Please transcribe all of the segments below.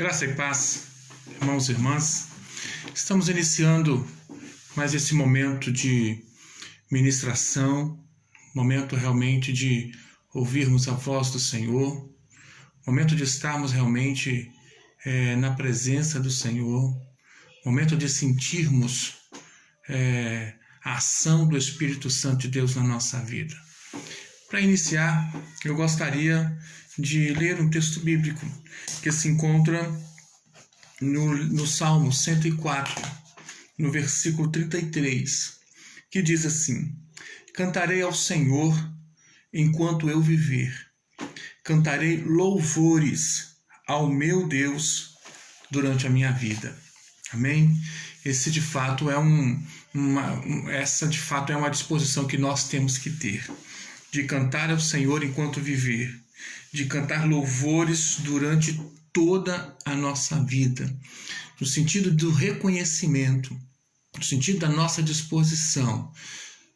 Graça e paz, irmãos e irmãs. Estamos iniciando mais esse momento de ministração, momento realmente de ouvirmos a voz do Senhor, momento de estarmos realmente na presença do Senhor, momento de sentirmos a ação do Espírito Santo de Deus na nossa vida. Para iniciar, eu gostaria de ler um texto bíblico que se encontra no Salmo 104, no versículo 33, que diz assim: Cantarei ao Senhor enquanto eu viver, cantarei louvores ao meu Deus durante a minha vida. Amém? Essa de fato é uma disposição que nós temos que ter, de cantar ao Senhor enquanto viver, de cantar louvores durante toda a nossa vida, no sentido do reconhecimento, no sentido da nossa disposição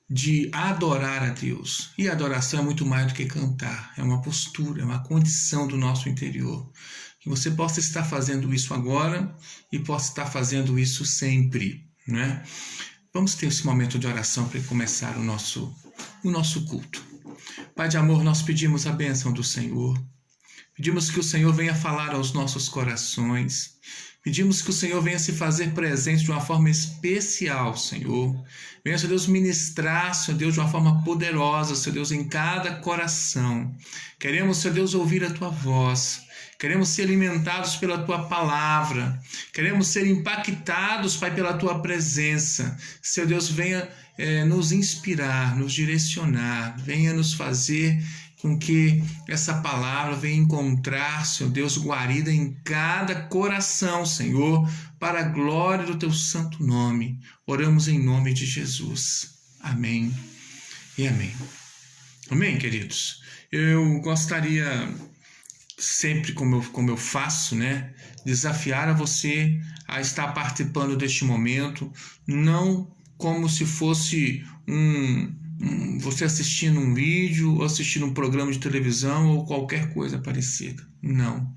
de adorar a Deus. E a adoração é muito mais do que cantar, é uma postura, é uma condição do nosso interior. Que você possa estar fazendo isso agora e possa estar fazendo isso sempre, né? Vamos ter esse momento de oração para começar o nosso culto. Pai de amor, nós pedimos a bênção do Senhor. Pedimos que o Senhor venha falar aos nossos corações. Pedimos que o Senhor venha se fazer presente de uma forma especial, Senhor. Venha, Senhor Deus, ministrar, Senhor Deus, de uma forma poderosa, Senhor Deus, em cada coração. Queremos, Senhor Deus, ouvir a Tua voz. Queremos ser alimentados pela Tua palavra. Queremos ser impactados, Pai, pela Tua presença. Senhor Deus, venha nos inspirar, nos direcionar. Venha nos fazer com que essa palavra venha encontrar, Senhor Deus, guarida em cada coração, Senhor, para a glória do Teu santo nome. Oramos em nome de Jesus. Amém e amém. Amém, queridos? Eu gostaria, sempre como eu faço, né, desafiar a você a estar participando deste momento, não como se fosse você assistindo um vídeo ou assistindo um programa de televisão ou qualquer coisa parecida. Não.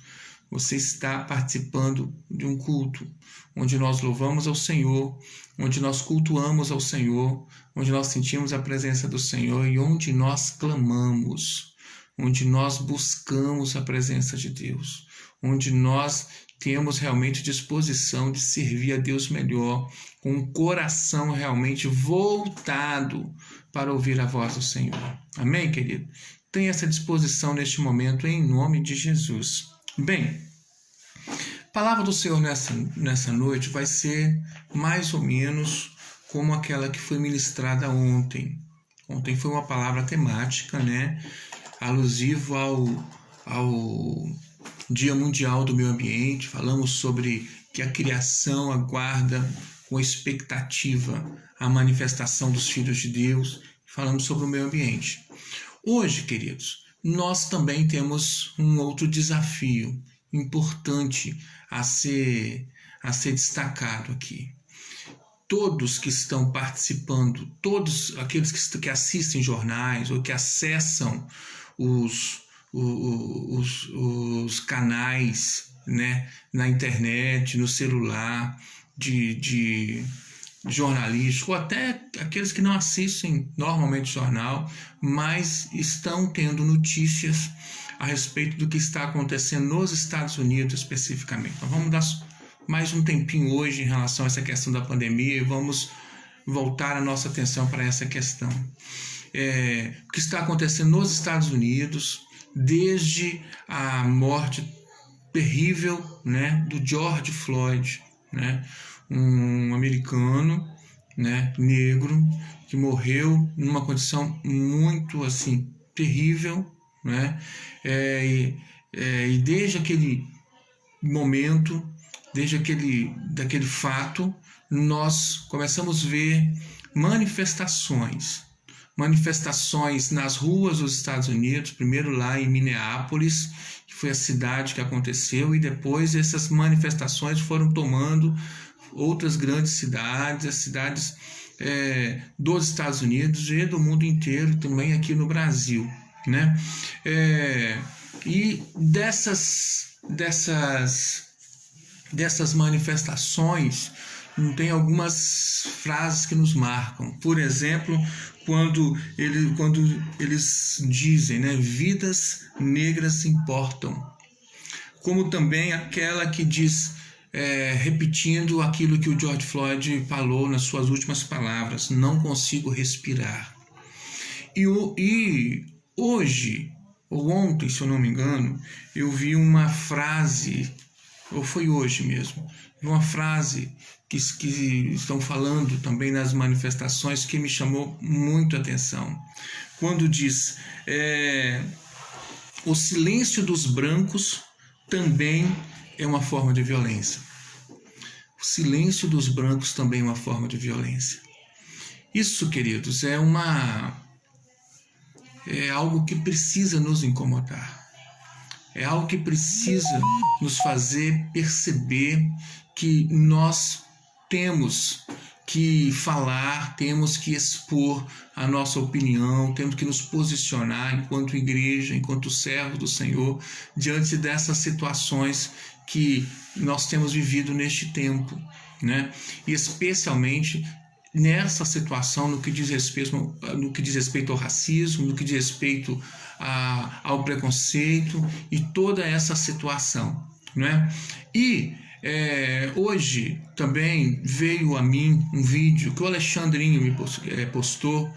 Você está participando de um culto onde nós louvamos ao Senhor, onde nós cultuamos ao Senhor, onde nós sentimos a presença do Senhor e onde nós clamamos, onde nós buscamos a presença de Deus, onde nós temos realmente disposição de servir a Deus melhor, com um coração realmente voltado para ouvir a voz do Senhor. Amém, querido? Tenha essa disposição neste momento, em nome de Jesus. Bem, a palavra do Senhor nessa noite vai ser mais ou menos como aquela que foi ministrada ontem. Ontem foi uma palavra temática, né? Alusivo ao Dia Mundial do Meio Ambiente. Falamos sobre que a criação aguarda com expectativa a manifestação dos filhos de Deus. Falamos sobre o meio ambiente. Hoje, queridos, nós também temos um outro desafio importante a ser destacado aqui. Todos que estão participando, todos aqueles que assistem jornais ou que acessam os canais, né, na internet, no celular, de jornalístico, ou até aqueles que não assistem normalmente jornal, mas estão tendo notícias a respeito do que está acontecendo nos Estados Unidos especificamente. Então, vamos dar mais um tempinho hoje em relação a essa questão da pandemia e vamos voltar a nossa atenção para essa questão. O que está acontecendo nos Estados Unidos, desde a morte terrível, né, do George Floyd, né, um americano, né, negro, que morreu numa condição muito assim terrível, né, e desde aquele momento, daquele fato, nós começamos a ver manifestações nas ruas dos Estados Unidos, primeiro lá em Minneapolis, que foi a cidade que aconteceu, e depois essas manifestações foram tomando outras grandes cidades, as cidades dos Estados Unidos e do mundo inteiro, também aqui no Brasil, né? E dessas dessas manifestações, tem algumas frases que nos marcam. Por exemplo, quando eles dizem, né, vidas negras importam. Como também aquela que diz, repetindo aquilo que o George Floyd falou nas suas últimas palavras: não consigo respirar. E hoje, ou ontem, se eu não me engano, eu vi uma frase, ou foi hoje mesmo, uma frase que estão falando também nas manifestações que me chamou muito a atenção. Quando diz, o silêncio dos brancos também é uma forma de violência. O silêncio dos brancos também é uma forma de violência. Isso, queridos, é algo que precisa nos incomodar. É algo que precisa nos fazer perceber que nós temos que falar, temos que expor a nossa opinião, temos que nos posicionar enquanto igreja, enquanto servos do Senhor, diante dessas situações que nós temos vivido neste tempo, né? E especialmente nessa situação no que diz respeito ao racismo, no que diz respeito ao preconceito e toda essa situação, né? E hoje também veio a mim um vídeo que o Alexandrinho me postou,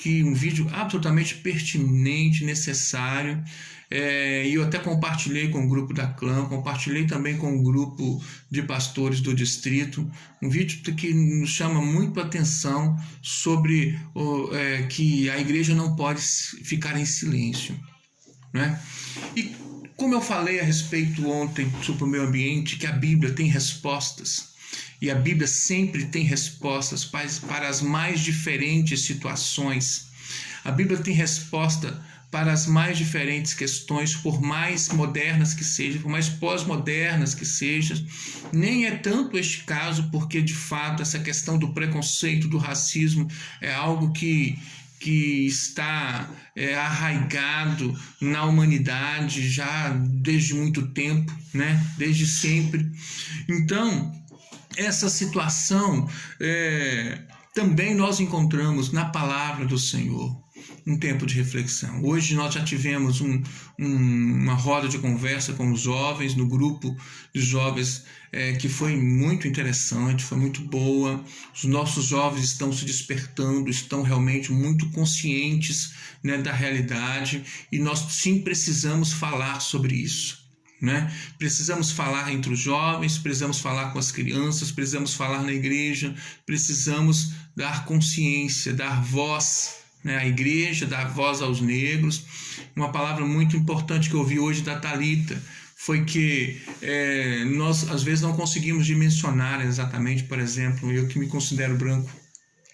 um vídeo absolutamente pertinente, necessário, e eu até compartilhei com o grupo da Clã, compartilhei também com o grupo de pastores do distrito, um vídeo que nos chama muito a atenção sobre que a igreja não pode ficar em silêncio, né? E como eu falei a respeito ontem sobre o meio ambiente, que a Bíblia tem respostas, e a Bíblia sempre tem respostas para as mais diferentes situações. A Bíblia tem resposta para as mais diferentes questões, por mais modernas que sejam, por mais pós-modernas que sejam. Nem é tanto este caso, porque de fato essa questão do preconceito, do racismo, é algo que está arraigado na humanidade já desde muito tempo, né? Desde sempre. Então, essa situação também nós encontramos na palavra do Senhor, um tempo de reflexão. Hoje nós já tivemos uma roda de conversa com os jovens, no grupo de jovens, que foi muito interessante, foi muito boa. Os nossos jovens estão se despertando, estão realmente muito conscientes, né, da realidade, e nós sim precisamos falar sobre isso, né? Precisamos falar entre os jovens, precisamos falar com as crianças, precisamos falar na igreja, precisamos dar consciência, dar voz, né, à igreja, dar voz aos negros. Uma palavra muito importante que eu ouvi hoje da Thalita foi que nós às vezes não conseguimos dimensionar exatamente, por exemplo, eu que me considero branco,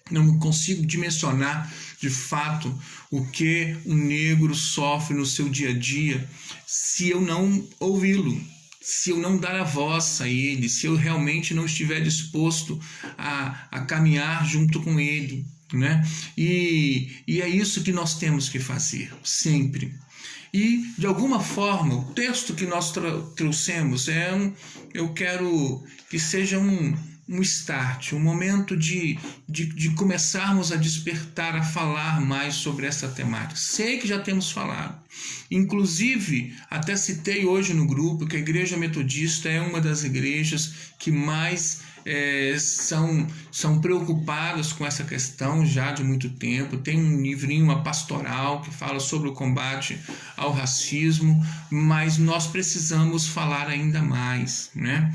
não consigo dimensionar de fato o que um negro sofre no seu dia a dia se eu não ouvi-lo, se eu não dar a voz a ele, se eu realmente não estiver disposto a caminhar junto com ele, né? E é isso que nós temos que fazer, sempre. E, de alguma forma, o texto que nós trouxemos eu quero que seja um start, um momento de começarmos a despertar, a falar mais sobre essa temática. Sei que já temos falado. Inclusive, até citei hoje no grupo que a Igreja Metodista é uma das igrejas que mais são preocupadas com essa questão já de muito tempo. Tem um livrinho, uma pastoral, que fala sobre o combate ao racismo, mas nós precisamos falar ainda mais, né?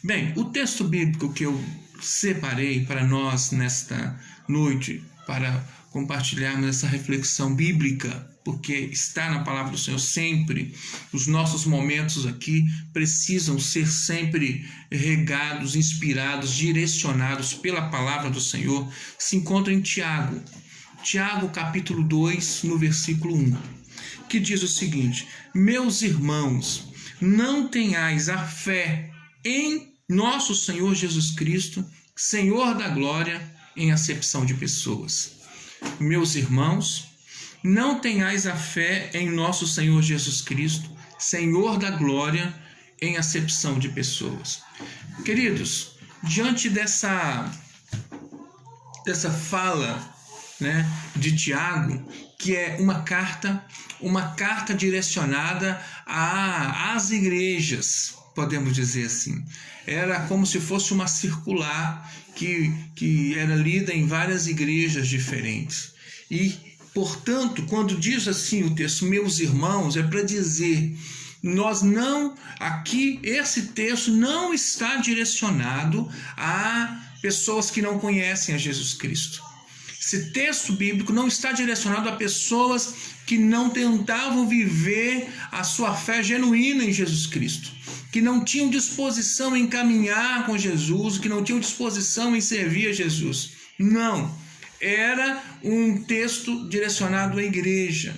Bem, o texto bíblico que eu separei para nós nesta noite, para compartilharmos essa reflexão bíblica, porque está na palavra do Senhor sempre. Os nossos momentos aqui precisam ser sempre regados, inspirados, direcionados pela palavra do Senhor. Se encontra em Tiago, capítulo 2, no versículo 1, que diz o seguinte: meus irmãos, não tenhais a fé em nosso Senhor Jesus Cristo, Senhor da glória, em acepção de pessoas. Meus irmãos, não tenhais a fé em nosso Senhor Jesus Cristo, Senhor da glória, em acepção de pessoas. Queridos, diante dessa fala, né, de Tiago, que é uma carta direcionada às igrejas, podemos dizer assim. Era como se fosse uma circular que era lida em várias igrejas diferentes. E, portanto, quando diz assim o texto, meus irmãos, é para dizer, esse texto não está direcionado a pessoas que não conhecem a Jesus Cristo. Esse texto bíblico não está direcionado a pessoas que não tentavam viver a sua fé genuína em Jesus Cristo, que não tinham disposição em caminhar com Jesus, que não tinham disposição em servir a Jesus. Não, era um texto direcionado à igreja.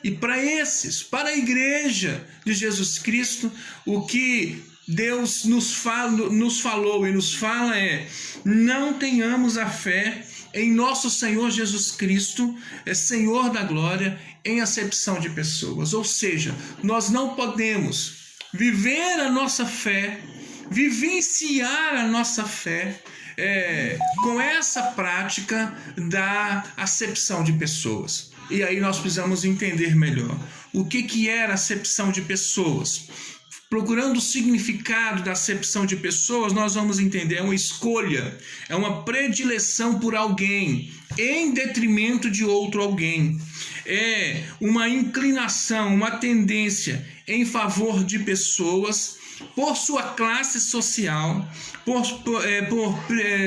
E para a igreja de Jesus Cristo, o que Deus nos falou e nos fala é: não tenhamos a fé em nosso Senhor Jesus Cristo, Senhor da glória, em acepção de pessoas. Ou seja, nós não podemos viver a nossa fé, vivenciar a nossa fé com essa prática da acepção de pessoas. E aí nós precisamos entender melhor o que era acepção de pessoas. Procurando o significado da acepção de pessoas, nós vamos entender, é uma escolha, é uma predileção por alguém em detrimento de outro alguém. É uma inclinação, uma tendência em favor de pessoas por sua classe social,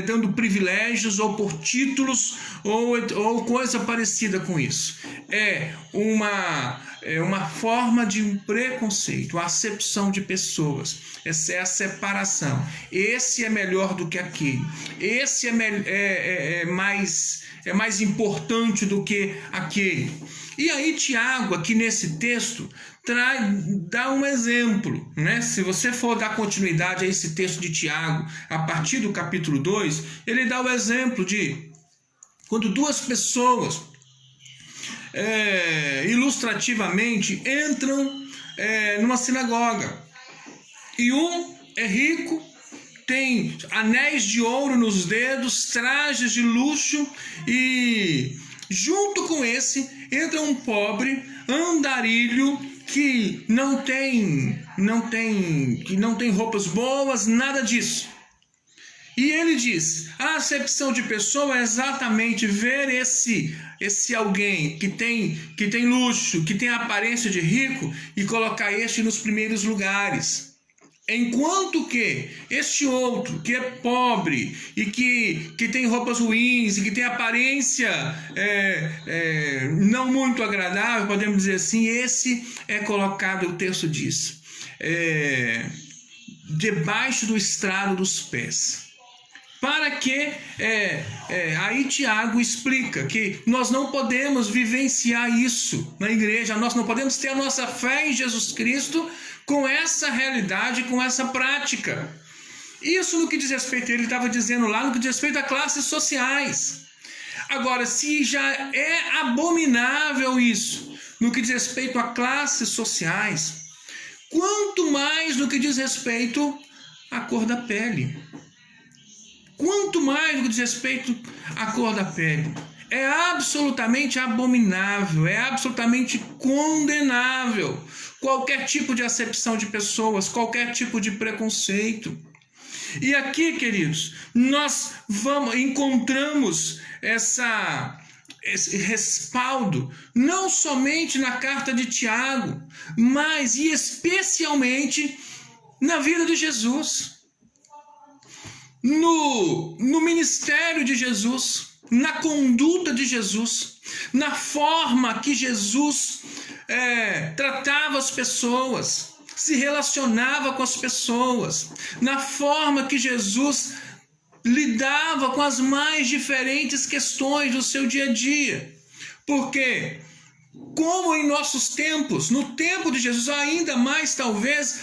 dando privilégios ou por títulos ou coisa parecida com isso. É uma forma de um preconceito, a acepção de pessoas. Essa é a separação. Esse é melhor do que aquele. Esse é mais importante do que aquele. E aí Tiago, aqui nesse texto, dá um exemplo, né? Se você for dar continuidade a esse texto de Tiago, a partir do capítulo 2, ele dá o exemplo de quando duas pessoas ilustrativamente entram numa sinagoga, e um é rico, tem anéis de ouro nos dedos, trajes de luxo, e junto com esse entra um pobre andarilho que não tem roupas boas, nada disso. E ele diz, a acepção de pessoa é exatamente ver esse alguém que tem luxo, que tem a aparência de rico, e colocar este nos primeiros lugares. Enquanto que este outro, que é pobre e que tem roupas ruins e que tem aparência não muito agradável, podemos dizer assim, esse é colocado, o texto diz, debaixo do estrado dos pés. Para que, aí Tiago explica que nós não podemos vivenciar isso na igreja, nós não podemos ter a nossa fé em Jesus Cristo com essa realidade, com essa prática. Isso no que diz respeito, ele estava dizendo lá, no que diz respeito a classes sociais. Agora, se já é abominável isso, no que diz respeito a classes sociais, quanto mais no que diz respeito à cor da pele. Quanto mais no que diz respeito à cor da pele. É absolutamente abominável, é absolutamente condenável qualquer tipo de acepção de pessoas, qualquer tipo de preconceito. E aqui, queridos, nós encontramos esse respaldo, não somente na carta de Tiago, mas e especialmente na vida de Jesus. No ministério de Jesus, na conduta de Jesus, na forma que Jesus tratava as pessoas, se relacionava com as pessoas, na forma que Jesus lidava com as mais diferentes questões do seu dia a dia. Porque, como em nossos tempos, no tempo de Jesus ainda mais talvez,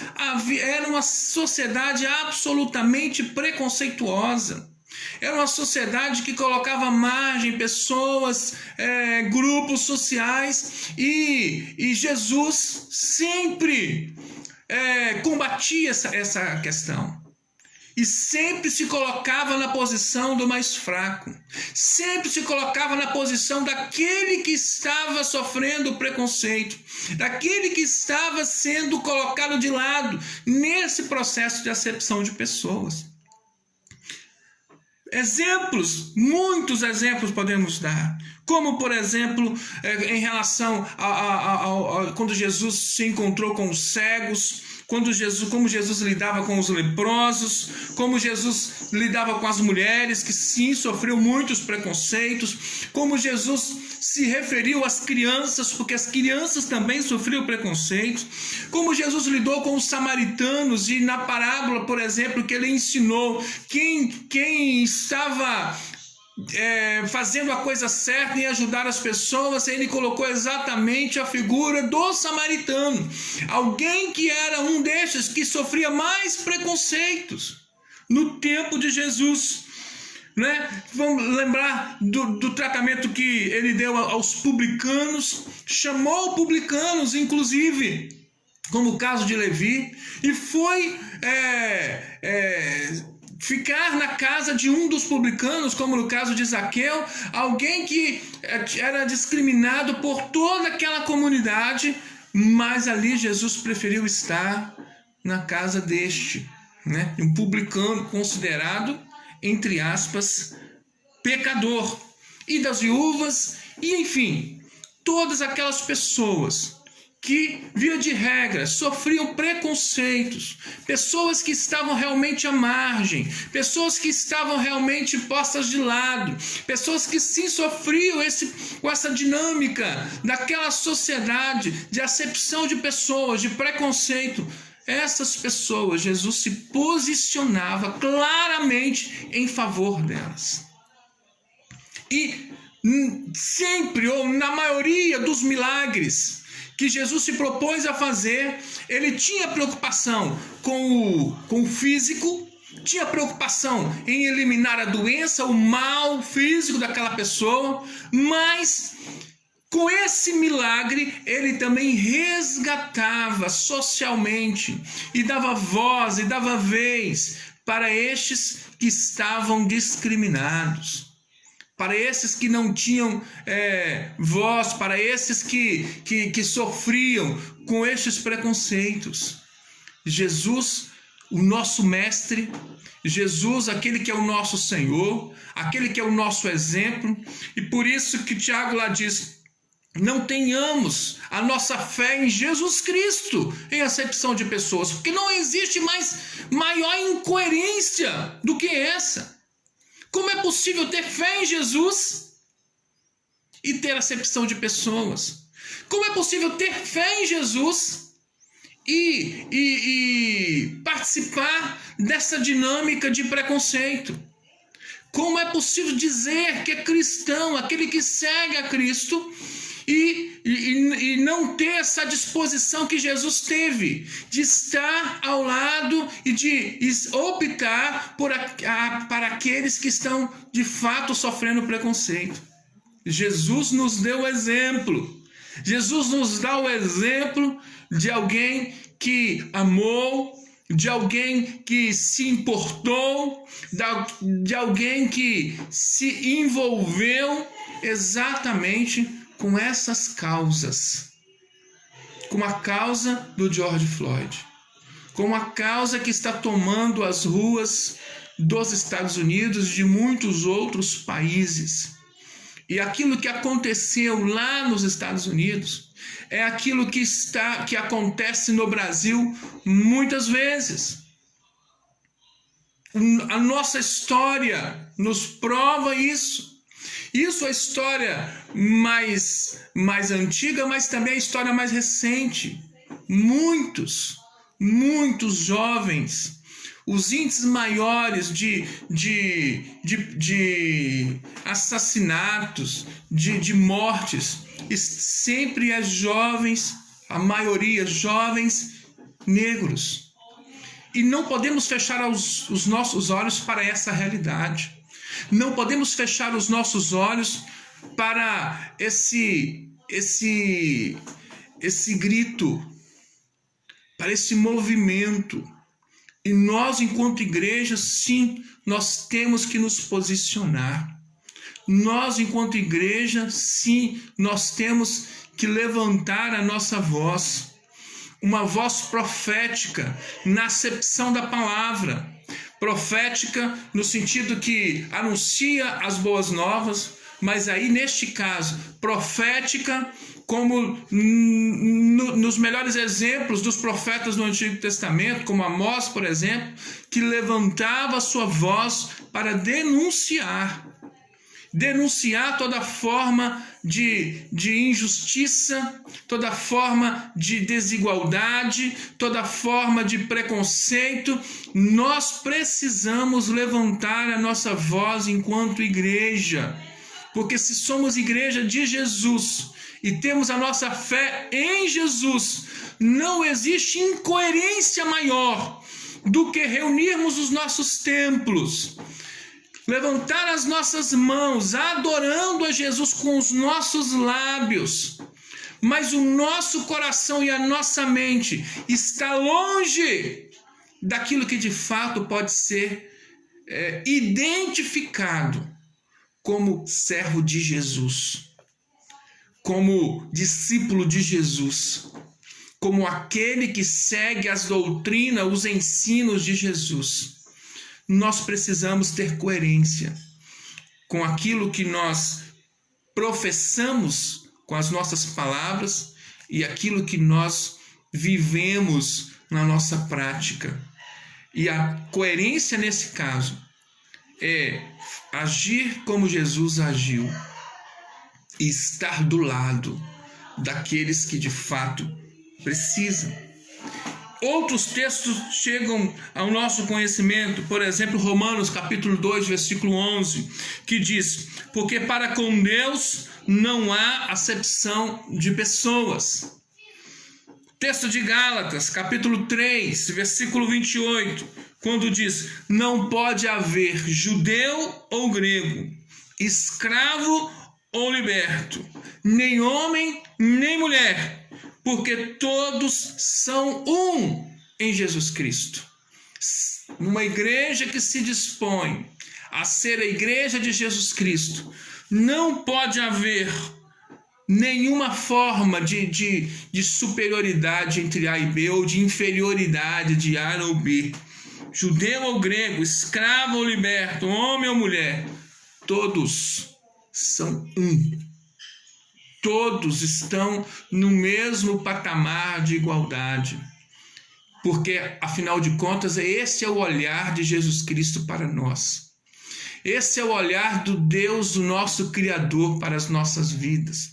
era uma sociedade absolutamente preconceituosa. Era uma sociedade que colocava à margem pessoas, grupos sociais, e Jesus sempre combatia essa questão. E sempre se colocava na posição do mais fraco. Sempre se colocava na posição daquele que estava sofrendo preconceito, daquele que estava sendo colocado de lado nesse processo de acepção de pessoas. Exemplos, muitos exemplos podemos dar. Como, por exemplo, em relação a quando Jesus se encontrou com os cegos, como Jesus lidava com os leprosos, como Jesus lidava com as mulheres que sim sofriam muitos preconceitos, como Jesus se referiu às crianças, porque as crianças também sofriam preconceitos, como Jesus lidou com os samaritanos e na parábola, por exemplo, que ele ensinou quem estava fazendo a coisa certa em ajudar as pessoas, ele colocou exatamente a figura do samaritano, alguém que era um destes que sofria mais preconceitos no tempo de Jesus, né? Vamos lembrar do tratamento que ele deu aos publicanos, chamou publicanos, inclusive, como o caso de Levi, e foi ficar na casa de um dos publicanos, como no caso de Zaqueu, alguém que era discriminado por toda aquela comunidade, mas ali Jesus preferiu estar na casa deste, né? Um publicano considerado, entre aspas, pecador, e das viúvas, e enfim, todas aquelas pessoas que, via de regra, sofriam preconceitos, pessoas que estavam realmente à margem, pessoas que estavam realmente postas de lado, pessoas que sim sofriam com essa dinâmica daquela sociedade de acepção de pessoas, de preconceito. Essas pessoas, Jesus se posicionava claramente em favor delas. E sempre, ou na maioria dos milagres que Jesus se propôs a fazer, ele tinha preocupação com o físico, tinha preocupação em eliminar a doença, o mal físico daquela pessoa, mas com esse milagre ele também resgatava socialmente e dava voz e dava vez para estes que estavam discriminados, para esses que não tinham voz, para esses que sofriam com estes preconceitos. Jesus, o nosso mestre, Jesus, aquele que é o nosso Senhor, aquele que é o nosso exemplo, e por isso que Tiago lá diz: não tenhamos a nossa fé em Jesus Cristo em acepção de pessoas, porque não existe maior incoerência do que essa. Como é possível ter fé em Jesus e ter acepção de pessoas? Como é possível ter fé em Jesus e participar dessa dinâmica de preconceito? Como é possível dizer que é cristão, aquele que segue a Cristo, e não ter essa disposição que Jesus teve de estar ao lado e de optar para aqueles que estão de fato sofrendo preconceito? Jesus nos deu o exemplo. Jesus nos dá o exemplo de alguém que amou, de alguém que se importou, de alguém que se envolveu exatamente com essas causas, com a causa do George Floyd, com a causa que está tomando as ruas dos Estados Unidos e de muitos outros países. E aquilo que aconteceu lá nos Estados Unidos é aquilo que acontece no Brasil muitas vezes. A nossa história nos prova isso. Isso é a história mais antiga, mas também a história mais recente. Muitos jovens, os índices maiores de assassinatos, de mortes, sempre é jovens, a maioria jovens negros. E não podemos fechar os nossos olhos para essa realidade. Não podemos fechar os nossos olhos para esse grito, para esse movimento, E nós, enquanto igreja, sim, nós temos que nos posicionar. Nós, enquanto igreja, sim, nós temos que levantar a nossa voz, uma voz profética na acepção da palavra. Profética no sentido que anuncia as boas novas, mas aí neste caso, profética como nos melhores exemplos dos profetas do Antigo Testamento, como Amós, por exemplo, que levantava a sua voz para denunciar toda forma de injustiça, toda forma de desigualdade, toda forma de preconceito. Nós precisamos levantar a nossa voz enquanto igreja, porque se somos igreja de Jesus e temos a nossa fé em Jesus, não existe incoerência maior do que reunirmos os nossos templos, levantar as nossas mãos, adorando a Jesus com os nossos lábios, mas o nosso coração e a nossa mente está longe daquilo que de fato pode ser identificado como servo de Jesus, como discípulo de Jesus, como aquele que segue as doutrinas, os ensinos de Jesus. Nós precisamos ter coerência com aquilo que nós professamos com as nossas palavras e aquilo que nós vivemos na nossa prática. E a coerência nesse caso é agir como Jesus agiu e estar do lado daqueles que de fato precisam. Outros textos chegam ao nosso conhecimento, por exemplo, Romanos capítulo 2, versículo 11, que diz: porque para com Deus não há acepção de pessoas. Texto de Gálatas, capítulo 3, versículo 28, quando diz: não pode haver judeu ou grego, escravo ou liberto, nem homem nem mulher, porque todos são um em Jesus Cristo. Numa igreja que se dispõe a ser a igreja de Jesus Cristo, não pode haver nenhuma forma de superioridade entre A e B, ou de inferioridade de A ou B. Judeu ou grego, escravo ou liberto, homem ou mulher, todos são um. Todos estão no mesmo patamar de igualdade, porque, afinal de contas, esse é o olhar de Jesus Cristo para nós. Esse é o olhar do Deus, o nosso Criador, para as nossas vidas.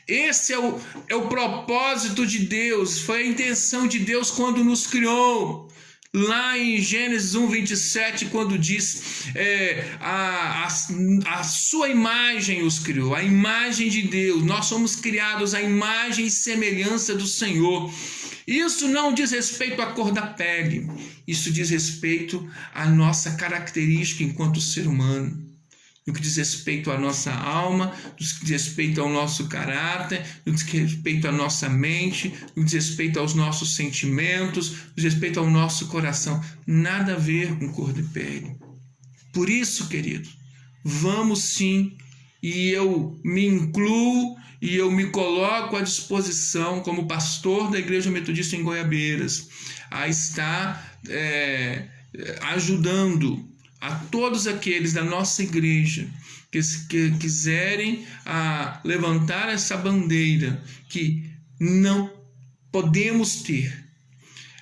Esse é o propósito de Deus, foi a intenção de Deus quando nos criou. Lá em Gênesis 1, 27, quando diz a sua imagem os criou, a imagem de Deus. Nós somos criados à imagem e semelhança do Senhor. Isso não diz respeito à cor da pele, isso diz respeito à nossa característica enquanto ser humano. No que diz respeito à nossa alma, no que diz respeito ao nosso caráter, no que diz respeito à nossa mente, no que diz respeito aos nossos sentimentos, no que diz respeito ao nosso coração. Nada a ver com cor de pele. Por isso, querido, vamos sim, e eu me incluo e eu me coloco à disposição como pastor da Igreja Metodista em Goiabeiras, a estar ajudando a todos aqueles da nossa igreja que quiserem levantar essa bandeira, que não podemos ter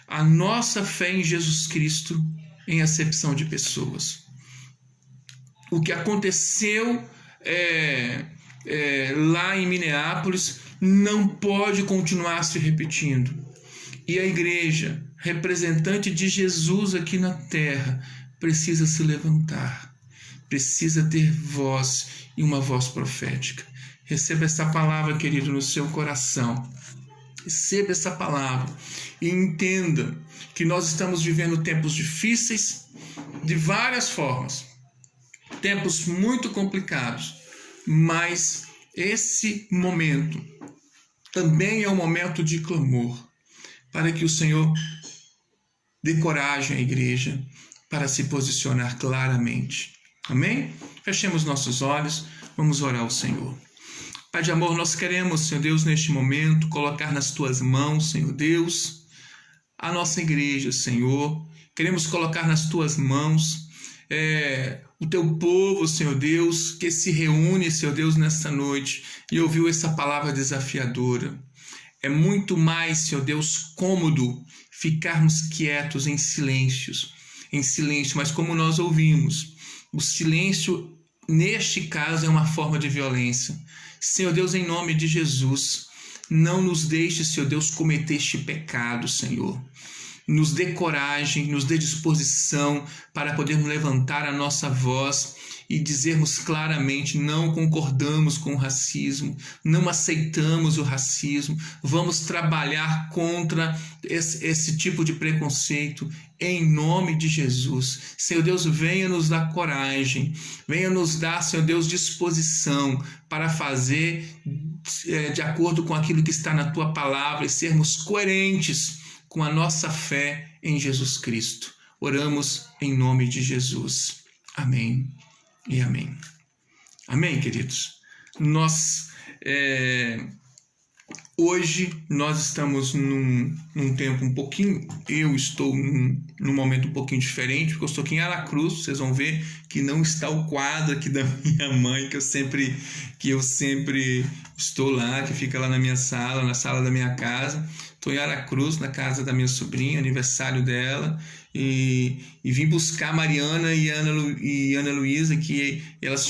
a nossa fé em Jesus Cristo em acepção de pessoas. O que aconteceu lá em Minneapolis não pode continuar se repetindo. E a igreja, representante de Jesus aqui na terra, precisa se levantar, precisa ter voz e uma voz profética. Receba essa palavra, querido, no seu coração. Receba essa palavra e entenda que nós estamos vivendo tempos difíceis de várias formas, tempos muito complicados, mas esse momento também é um momento de clamor, para que o Senhor Dê coragem à igreja para se posicionar claramente. Amém? Fechemos nossos olhos, vamos orar ao Senhor. Pai de amor, nós queremos, Senhor Deus, neste momento, colocar nas Tuas mãos, Senhor Deus, a nossa igreja, Senhor. Queremos colocar nas Tuas mãos o Teu povo, Senhor Deus, que se reúne, Senhor Deus, nesta noite e ouviu essa palavra desafiadora. É muito mais, Senhor Deus, cômodo ficarmos quietos em silêncio, mas como nós ouvimos, o silêncio, neste caso, é uma forma de violência. Senhor Deus, em nome de Jesus, não nos deixe, Senhor Deus, cometer este pecado, Senhor. Nos dê coragem, nos dê disposição para podermos levantar a nossa voz e dizermos claramente: não concordamos com o racismo, não aceitamos o racismo, vamos trabalhar contra esse tipo de preconceito, em nome de Jesus. Senhor Deus, venha nos dar coragem, venha nos dar, Senhor Deus, disposição para fazer de acordo com aquilo que está na Tua palavra e sermos coerentes com a nossa fé em Jesus Cristo. Oramos em nome de Jesus. Amém e amém. Amém, queridos? Hoje nós estamos num tempo um pouquinho, eu estou num momento um pouquinho diferente, porque eu estou aqui em Aracruz. Vocês vão ver que não está o quadro aqui da minha mãe, que eu sempre estou lá, que fica lá na minha sala, na sala da minha casa. Estou em Aracruz, na casa da minha sobrinha, aniversário dela, e vim buscar Mariana e Ana Luísa, que elas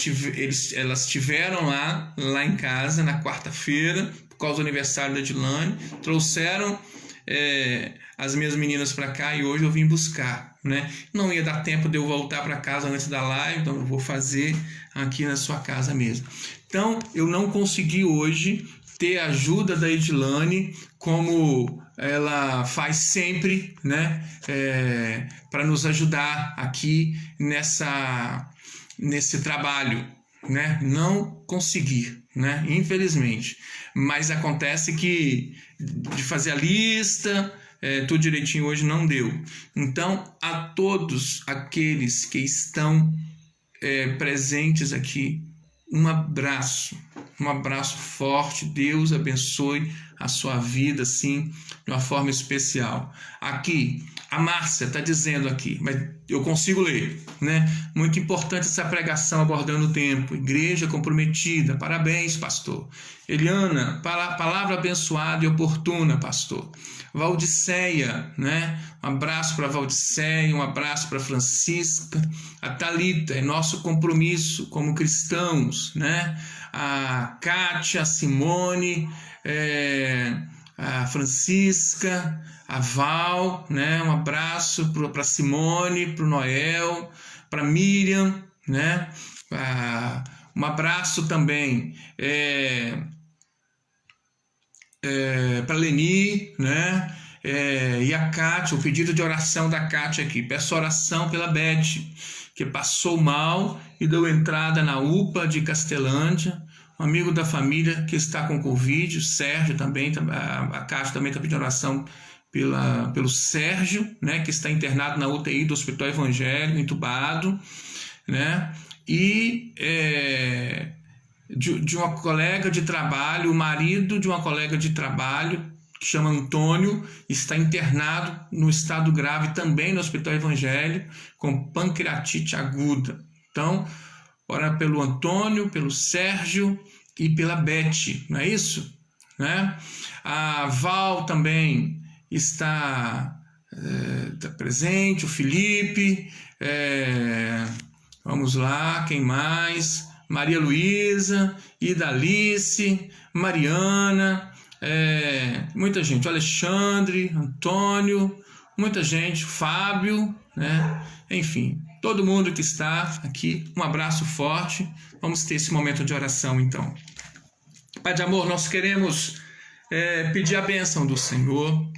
estiveram lá em casa na quarta-feira, por causa do aniversário da Edilane, trouxeram as minhas meninas para cá e hoje eu vim buscar, né? Não ia dar tempo de eu voltar para casa antes da live, então eu vou fazer aqui na sua casa mesmo. Então, eu não consegui hoje ter a ajuda da Edilane, como ela faz sempre, né? Para nos ajudar aqui nesse trabalho, né? Não consegui, né? Infelizmente. Mas acontece que de fazer a lista, tudo direitinho hoje não deu. Então, a todos aqueles que estão presentes aqui, um abraço forte. Deus abençoe a sua vida, assim, de uma forma especial. Aqui, a Márcia está dizendo aqui, mas eu consigo ler, né? Muito importante essa pregação abordando o tempo. Igreja comprometida. Parabéns, pastor. Eliana, palavra abençoada e oportuna, pastor. Valdiceia, né? Um abraço para Valdiceia, um abraço para Francisca. A Thalita, é nosso compromisso como cristãos, né? A Kátia, a Simone, a Francisca, a Val, né? Um abraço para Simone, para o Noel, para Miriam, né? Um abraço também para Leni, né? E a Kátia, o pedido de oração da Kátia aqui. Peço oração pela Beth, que passou mal e deu entrada na UPA de Castelândia. Um amigo da família que está com Covid, o Sérgio também, a Kátia também está pedindo oração pelo Sérgio, né, que está internado na UTI do Hospital Evangélico, entubado, né? E de uma colega de trabalho, o marido de uma colega de trabalho, que chama Antônio, está internado no estado grave também no Hospital Evangélico, com pancreatite aguda. Então, ora pelo Antônio, pelo Sérgio e pela Beth, não é isso? Né? A Val também está presente, o Felipe, vamos lá, quem mais? Maria Luísa, Idalice, Mariana, muita gente, o Alexandre, Antônio, muita gente, Fábio, né? Enfim, todo mundo que está aqui, um abraço forte. Vamos ter esse momento de oração, então. Pai de amor, nós queremos pedir a bênção do Senhor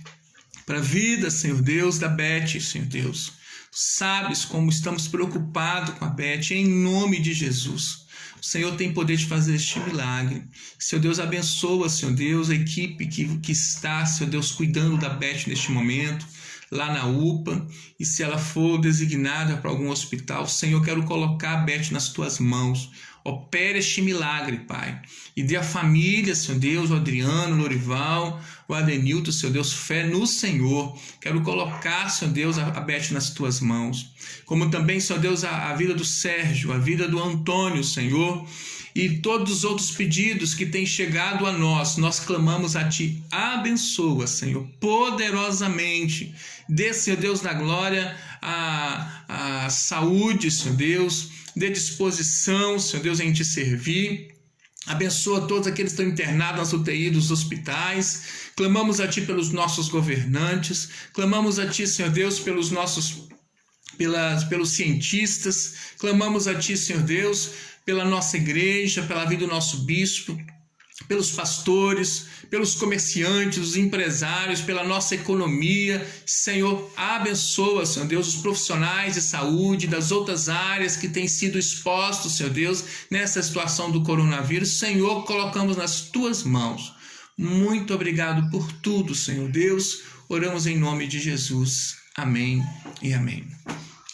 para a vida, Senhor Deus, da Beth, Senhor Deus. Sabes como estamos preocupados com a Beth, em nome de Jesus. O Senhor tem poder de fazer este milagre. Senhor Deus, abençoa, Senhor Deus, a equipe que está, Senhor Deus, cuidando da Beth neste momento. lá na UPA, e se ela for designada para algum hospital, Senhor, quero colocar a Beth nas tuas mãos. Opere este milagre, Pai, e dê à família, Senhor Deus, o Adriano, o Lorival, o Adenilton, Senhor Deus, fé no Senhor. Quero colocar, Senhor Deus, a Beth nas tuas mãos, como também, Senhor Deus, a vida do Sérgio, a vida do Antônio, Senhor, e todos os outros pedidos que têm chegado a nós clamamos a Ti. Abençoa, Senhor, poderosamente. Dê, Senhor Deus, na glória, a saúde, Senhor Deus, dê disposição, Senhor Deus, em Te servir. Abençoa todos aqueles que estão internados nas UTI dos hospitais. Clamamos a Ti pelos nossos governantes. Clamamos a Ti, Senhor Deus, pelos cientistas. Clamamos a Ti, Senhor Deus, pela nossa igreja, pela vida do nosso bispo, pelos pastores, pelos comerciantes, os empresários, pela nossa economia. Senhor, abençoa, Senhor Deus, os profissionais de saúde das outras áreas que têm sido expostos, Senhor Deus, nessa situação do coronavírus. Senhor, colocamos nas Tuas mãos. Muito obrigado por tudo, Senhor Deus. Oramos em nome de Jesus. Amém e amém.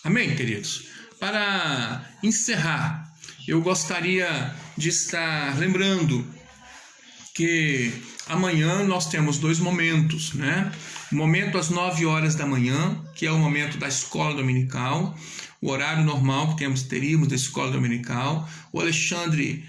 Amém, queridos? Para encerrar, eu gostaria de estar lembrando que amanhã nós temos 2 momentos, né? O momento às 9 horas da manhã, que é o momento da escola dominical, o horário normal que teríamos da escola dominical. O Alexandre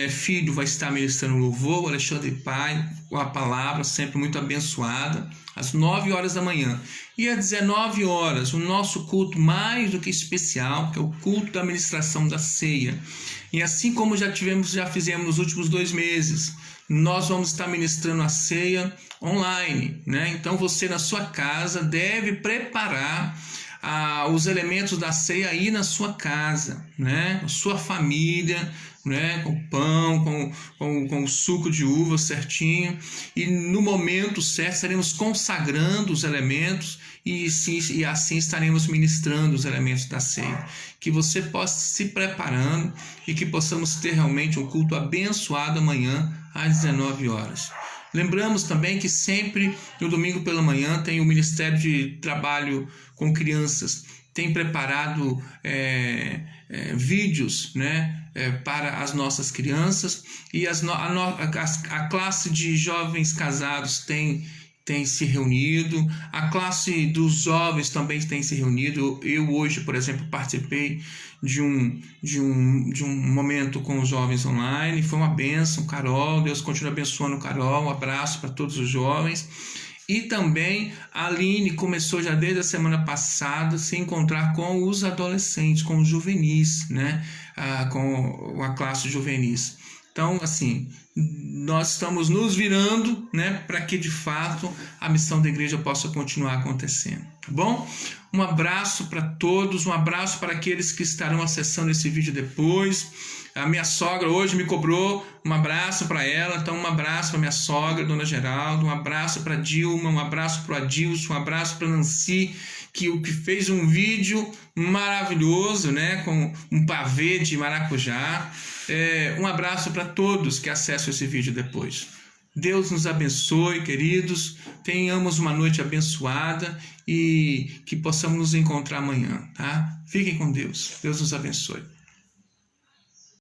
Filho vai estar ministrando louvor, o Alexandre Pai, com a palavra sempre muito abençoada, às 9 horas da manhã. E às 19 horas, o nosso culto mais do que especial, que é o culto da ministração da ceia. E assim como já fizemos nos últimos 2 meses, nós vamos estar ministrando a ceia online, né? Então você na sua casa deve preparar os elementos da ceia aí na sua casa, né? A sua família, né? Com pão, com o suco de uva certinho, e no momento certo estaremos consagrando os elementos e assim estaremos ministrando os elementos da ceia. Que você possa se preparando e que possamos ter realmente um culto abençoado amanhã às 19 horas. Lembramos também que sempre no domingo pela manhã tem o Ministério de Trabalho com Crianças, tem preparado vídeos, né, para as nossas crianças, e a classe de jovens casados tem se reunido, a classe dos jovens também tem se reunido. Eu hoje, por exemplo, participei de um momento com os jovens online, foi uma bênção. Carol, Deus continua abençoando Carol, um abraço para todos os jovens. E também a Aline começou já desde a semana passada a se encontrar com os adolescentes, com os juvenis, né? Com a classe juvenis. Então, assim, nós estamos nos virando, né, para que de fato a missão da igreja possa continuar acontecendo, tá bom? Um abraço para todos, um abraço para aqueles que estarão acessando esse vídeo depois. A minha sogra hoje me cobrou um abraço para ela, então um abraço para minha sogra, Dona Geraldo, um abraço para Dilma, um abraço para o Adilson, um abraço para Nancy, que fez um vídeo maravilhoso, né, com um pavê de maracujá. Um abraço para todos que acessam esse vídeo depois. Deus nos abençoe, queridos. Tenhamos uma noite abençoada e que possamos nos encontrar amanhã, tá? Fiquem com Deus. Deus nos abençoe.